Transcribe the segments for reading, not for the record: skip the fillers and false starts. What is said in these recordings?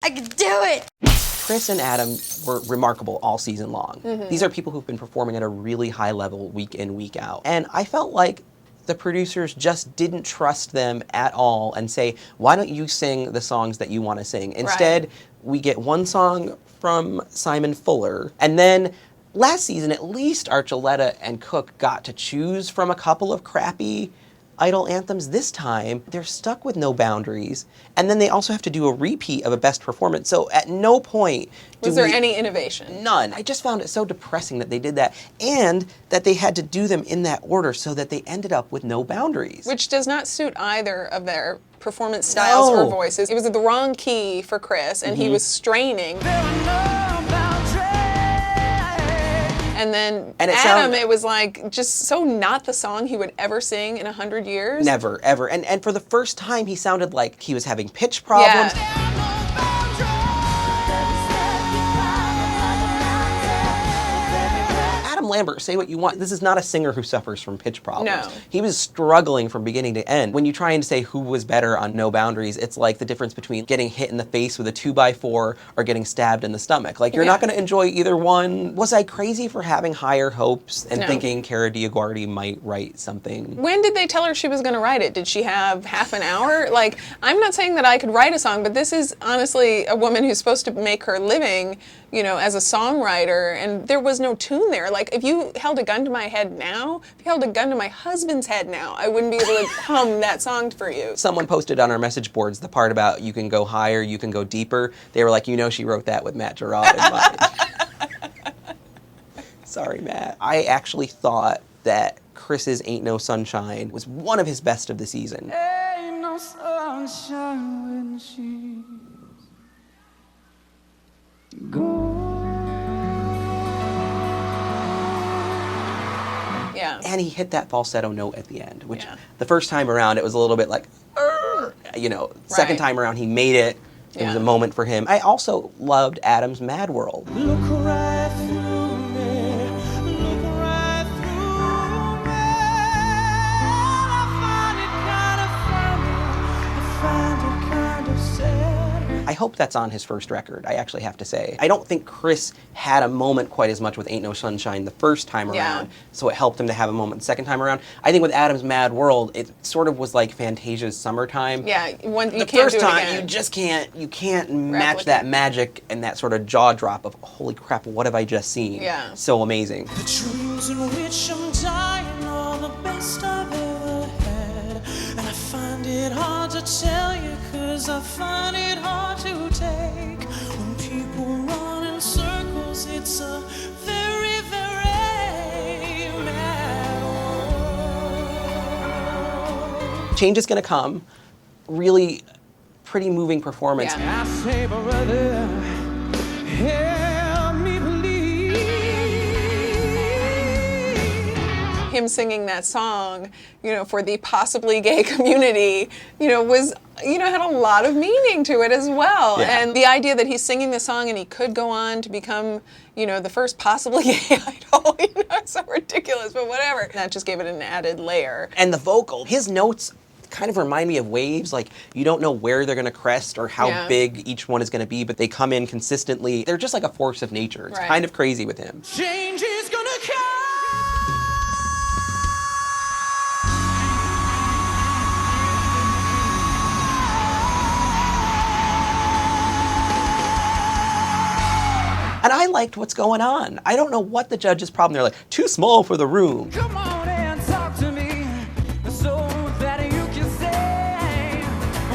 I can do it! Kris and Adam were remarkable all season long. These are people who've been performing at a really high level week in, week out. And I felt like the producers just didn't trust them at all and say, why don't you sing the songs that you want to sing? Instead, we get one song from Simon Fuller, and then last season, at least Archuleta and Cook got to choose from a couple of crappy Idol anthems. This time, they're stuck with No Boundaries, and then they also have to do a repeat of a best performance. So at no point was there any innovation? None. I just found it so depressing that they did that, and that they had to do them in that order so that they ended up with No Boundaries. Which does not suit either of their performance styles or voices. It was the wrong key for Kris, and he was straining. And then Adam, it was like just so not the song he would ever sing in 100 years. Never, ever. And for the first time, he sounded like he was having pitch problems. Yeah. Lambert, say what you want. This is not a singer who suffers from pitch problems. No. He was struggling from beginning to end. When you try and say who was better on No Boundaries, it's like the difference between getting hit in the face with a 2x4 or getting stabbed in the stomach. Like, you're not going to enjoy either one. Was I crazy for having higher hopes and thinking Cara Delevigne might write something? When did they tell her she was going to write it? Did she have half an hour? Like, I'm not saying that I could write a song, but this is honestly a woman who's supposed to make her living, you know, as a songwriter, and there was no tune there. Like, if you held a gun to my head now, if you held a gun to my husband's head now, I wouldn't be able to hum that song for you. Someone posted on our message boards the part about you can go higher, you can go deeper. They were like, you know, she wrote that with Matt Gerard in mind. Sorry, Matt. I actually thought that Chris's Ain't No Sunshine was one of his best of the season. Ain't no sunshine when she's Yeah. And he hit that falsetto note at the end, which the first time around it was a little bit like, you know, second time around he made it. It was a moment for him. I also loved Adam's Mad World. look right through me, look right through me. I find it kind of sad. I hope that's on his first record, I actually have to say. I don't think Kris had a moment quite as much with Ain't No Sunshine the first time around, so it helped him to have a moment the second time around. I think with Adam's Mad World, it sort of was like Fantasia's Summertime. Yeah, you the can't first do it time, again. you just can't match that magic and that sort of jaw drop of, holy crap, what have I just seen? Yeah. So amazing. The dreams in which I'm dying are the best I've ever had. And I find it hard to tell you, 'cause I find it hard to take. When people run in circles, it's a very, very mad world. Change is gonna come. Really pretty moving performance. I say, brother, help me believe. Him singing that song, you know, for the possibly gay community, you know, was, you know, had a lot of meaning to it as well. Yeah. And the idea that he's singing the song and he could go on to become, you know, the first possibly gay idol, you know, it's so ridiculous, but whatever. That just gave it an added layer. And the vocal, his notes kind of remind me of waves. Like, you don't know where they're gonna crest or how big each one is gonna be, but they come in consistently. They're just like a force of nature. It's kind of crazy with him. Change is gonna come. And I liked what's going on. I don't know what the judge's problem. They're like, too small for the room. Come on and talk to me so that you can say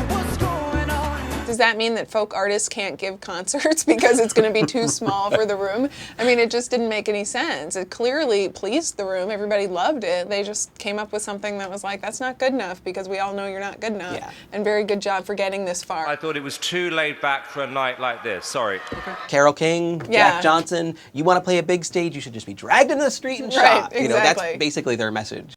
what's going on. Does that mean that folk artists can't give concerts because it's going to be too small for the room? I mean, it just didn't make any sense. It clearly pleased the room. Everybody loved it. They just came up with something that was like, that's not good enough because we all know you're not good enough. Yeah. And very good job for getting this far. I thought it was too laid back for a night like this. Sorry. Carole King, Jack Johnson, you want to play a big stage, you should just be dragged into the street and shot. Exactly. You know, that's basically their message.